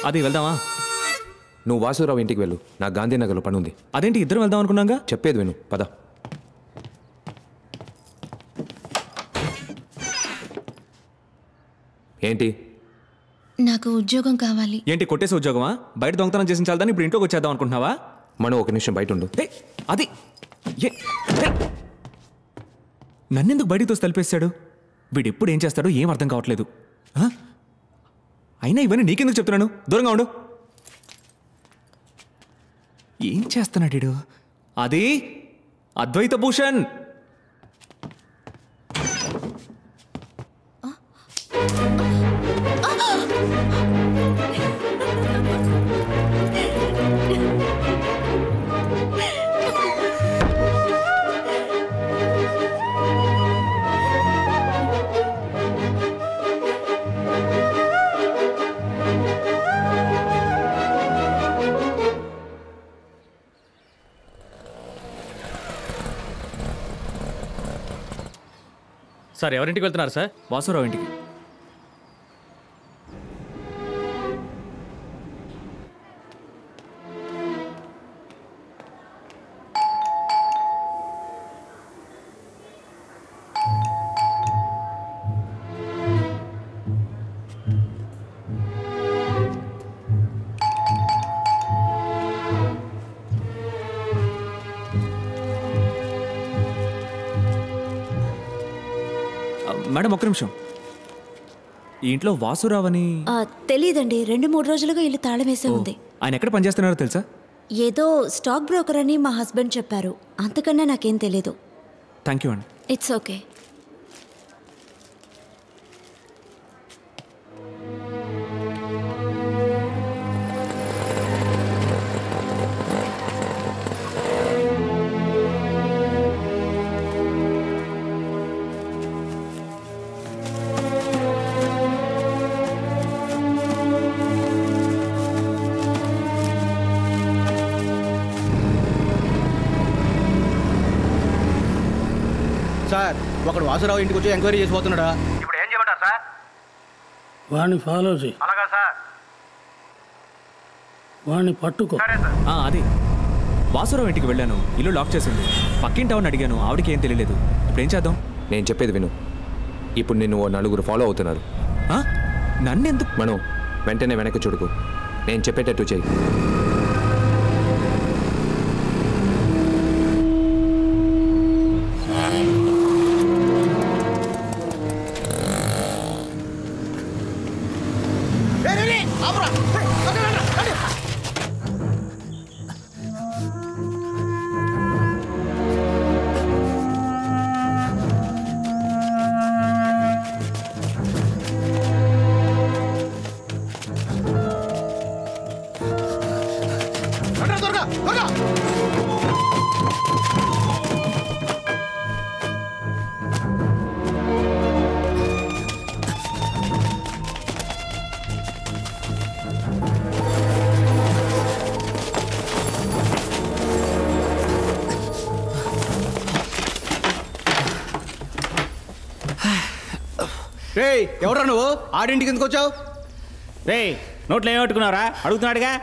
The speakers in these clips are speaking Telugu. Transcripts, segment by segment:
అది వెళ్దామా? నువ్వు వాసురావు ఇంటికి వెళ్ళు, నాకు గాంధీనగర్లో పని ఉంది. అదేంటి ఇద్దరం వెళ్దాం అనుకున్నాగా? చెప్పేది విను, పద. ఏంటి? నాకు ఉద్యోగం కావాలి. ఏంటి కొట్టేసి ఉద్యోగమా? బయట దొంగతనం చేసిన చాలని ఇప్పుడు ఇంట్లోకి వచ్చేద్దాం అనుకుంటున్నావా? మనం ఒక నిమిషం బయట ఉండు. అది నన్నెందుకు బయటికి తోసి తలిపేశాడు? వీడు ఎప్పుడు ఏం చేస్తాడో ఏం అర్థం కావట్లేదు. అయినా ఇవన్నీ నీకెందుకు చెప్తున్నాను? దూరంగా ఉండు. ఏం చేస్తున్నాడు? అది అద్వైత భూషణ్. సార్ ఎవరింటికి వెళ్తున్నారు సార్? వాసురావు ఇంటికి. మేడం ఒక్క నిమిషం. ఈ ఇంట్లో వాసురావు అని తెలీదండి. 2-3 రోజులుగా ఇల్లు తాళం వేసే ఉంది. ఆయన ఎక్కడ పనిచేస్తున్నారో తెలుసా? ఏదో స్టాక్ బ్రోకర్ అని మా హస్బెండ్ చెప్పారు. అంతకన్నా నాకేం తెలీదు. థ్యాంక్ యూ అండి. It's okay. సార్ ఒకడు వాసురావు ఇంటికి వచ్చి ఎంక్వైరీ చేసిపోతున్నాడా? ఇప్పుడు ఏం చేయమంటారు సార్? వాడిని ఫాలో చేయి. అలాగా సార్. వాడిని పట్టుకో. అది వాసురావు ఇంటికి వెళ్ళాను, ఇల్లు లాక్ చేసింది. పక్కింటి ఆవిడని అడిగాను, ఆవిడకి ఏం తెలియలేదు. ఇప్పుడు ఏం చేద్దాం? నేను చెప్పేది విను. ఇప్పుడు నిన్ను 4 ఫాలో అవుతున్నారు. నన్నెందుకు? మనం వెంటనే వెనక్కి చూడుకు, నేను చెప్పేటట్టు చెయ్యి. రే ఎవరా నువ్వు? ఆడింటికి ఎందుకు వచ్చావు? రే నోట్లో ఏం పెట్టుకున్నారా? అడుగుతున్నాడుగా.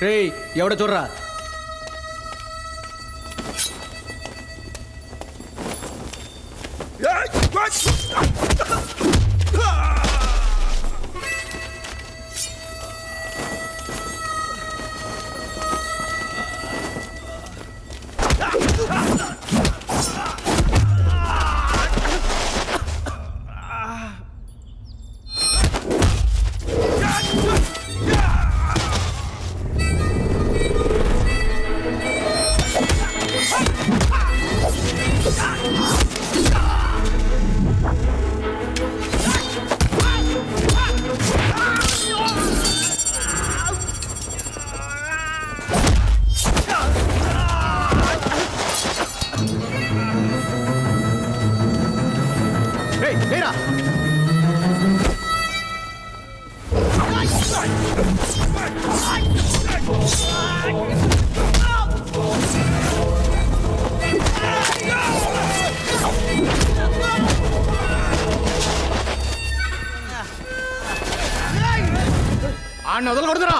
రే ఎవడ చూడరా? వాడిని వదలకూడదురా.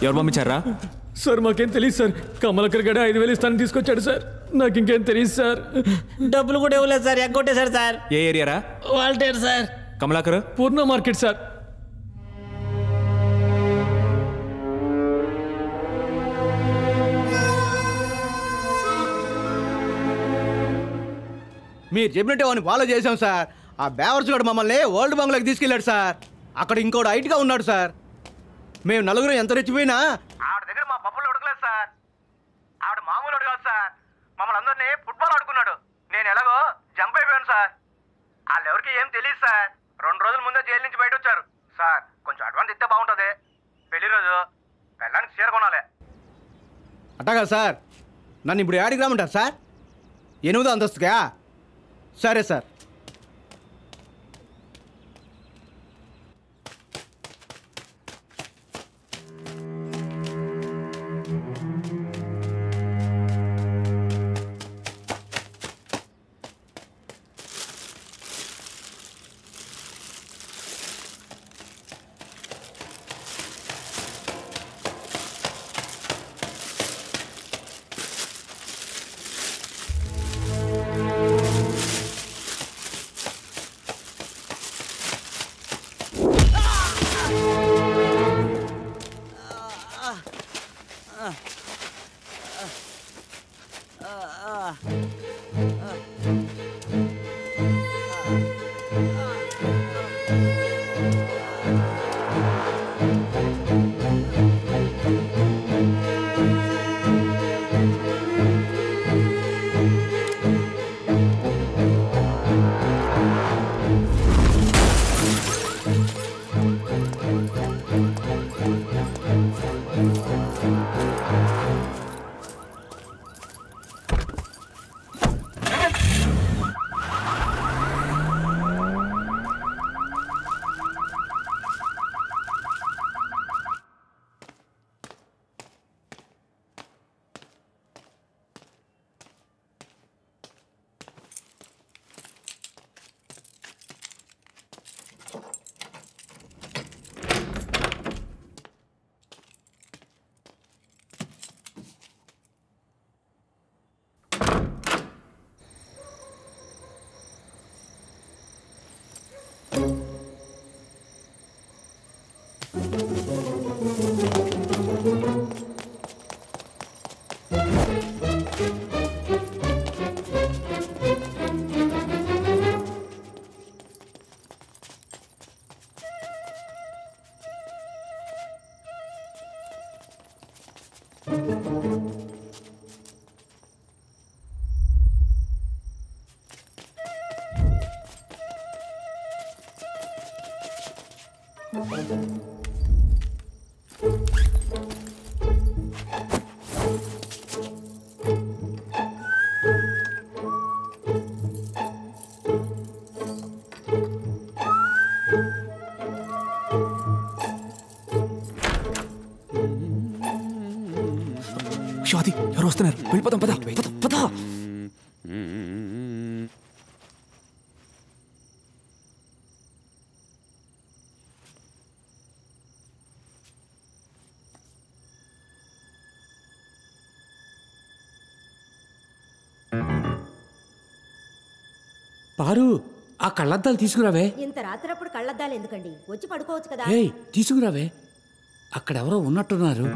ఎవరు పంపించారా? సార్ మాకేం తెలియదు సార్. కమలకర్ గడ 5,000 ఇస్తాను తీసుకొచ్చాడు సార్. నాకు ఇంకేం తెలియదు సార్. డబ్బులు కూడా ఇవ్వలేదు సార్, ఎగ్గొట్టేశారు సార్. ఏ ఏరియారా? Waltair sir. Kamalakar? Purna market sir. మీరు చెప్పినట్టే వాడిని ఫాలో చేశాం సార్. ఆ బేవర్స్ కూడా మమ్మల్ని ఓల్డ్ బంగ్లాకి తీసుకెళ్ళాడు సార్. అక్కడ ఇంకోటి హైట్గా ఉన్నాడు సార్. మేము నలుగురు ఎంత రెచ్చిపోయినా ఆవిడ దగ్గర మా పప్పులు ఉడకలేదు సార్. ఆవిడ మామూలు కాదు సార్. మమ్మల్ని అందరినీ ఫుట్బాల్ ఆడుకున్నాడు. నేను ఎలాగో జంప్ అయిపోయాను సార్. వాళ్ళెవరికి ఏం తెలియదు సార్. 2 రోజుల ముందే జైలు నుంచి బయట వచ్చారు సార్. కొంచెం అడ్వాన్స్ ఇస్తే బాగుంటుంది. పెళ్లి రోజు పెళ్ళానికి చీర కొనాలి. అట్టగా సార్. నన్ను ఇప్పుడు యాడికి రామంటారు సార్? 8వ అంతస్తుగా? సరే సార్. శివాది ఎవరు వస్తున్నారు? వెళ్ళిపోతాం, పద పద పద. పారు, ఆ కళ్ళద్దాలు తీసుకురావే. ఇంత రాత్రప్పుడు కళ్ళద్దాలు ఎందుకండి, వచ్చి పడుకోవచ్చు కదా. ఏయ్ తీసుకురావే, అక్కడెవరో ఉన్నట్టున్నారు.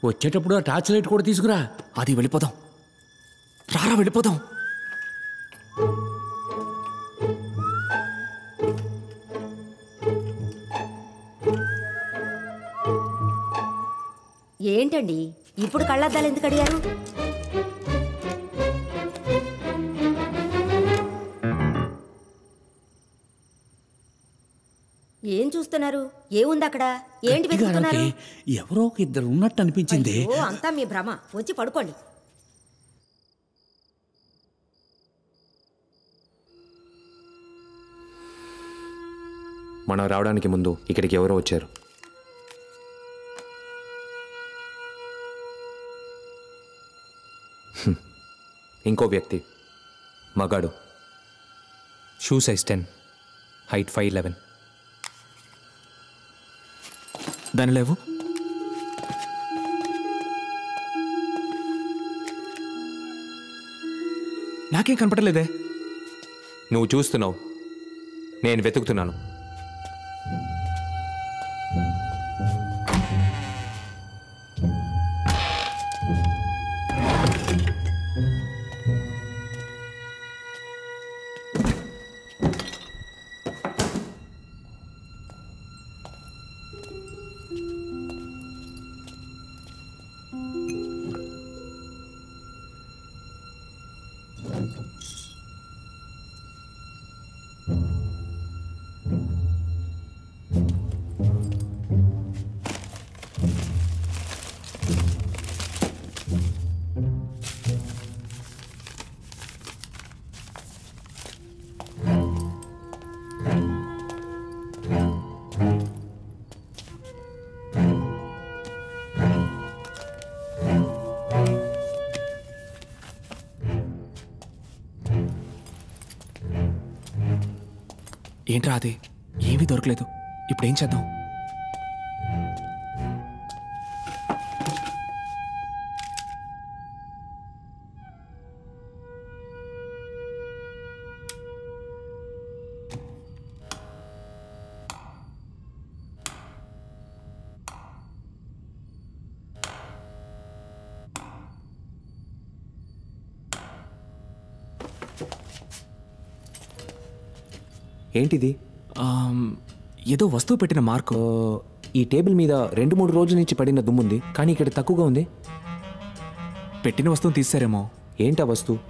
వచ్చేటప్పుడు ఆ టార్చ్ లైట్ కూడా తీసుకురా. అది వెళ్ళిపోదాం, రారా వెళ్ళిపోదాం. ఏంటండి ఇప్పుడు కళ్ళద్దాలు ఎందుకు అడిగారు? ఏం చూస్తున్నారు? ఏముంది అక్కడ? ఏంటి వెతుకుతున్నారు? ఎవరో ఒక ఇద్దరు ఉన్నట్టు అనిపించింది. అంతా మీ భ్రమ, వచ్చి పడుకోండి. మనం రావడానికి ముందు ఇక్కడికి ఎవరో వచ్చారు. ఇంకో వ్యక్తి, మగాడు, షూ సైజ్ 10, హైట్ 5'11". దాని లేవు. నాకేం కనపడలేదే. నువ్వు చూస్తున్నావు, నేను వెతుకుతున్నాను. ఏంట్రా అది? ఏమీ దొరకలేదు. ఇప్పుడు ఏం చేద్దాం? ఏంటిది? ఏదో వస్తువు పెట్టిన మార్కు. ఈ టేబుల్ మీద 2-3 రోజుల నుంచి పడిన దుమ్ముంది, కానీ ఇక్కడ తక్కువగా ఉంది. పెట్టిన వస్తువుని తీసారేమో. ఏంటా వస్తువు?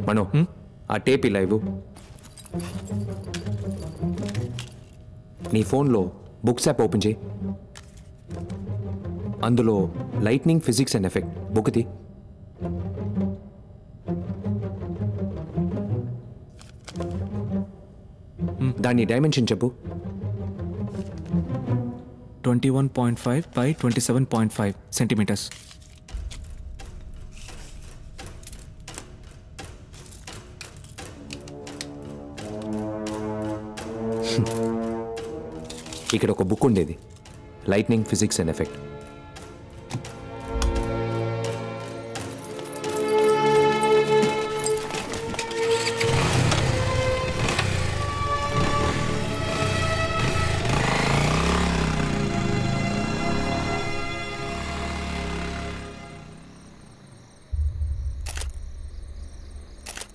మనో, ఆ టేప్ ఇలా ఇవ్వు. నీ ఫోన్లో బుక్స్ యాప్ ఓపెన్ చేయి. అందులో lightning, physics and effect book తీ. దాని డైమెన్షన్ చెప్పు. 21.5 by 27.5 సెంటీమీటర్స్. ఇక్కడ ఒక బుక్ ఉండేది, లైట్నింగ్, ఫిజిక్స్ అండ్ ఎఫెక్ట్.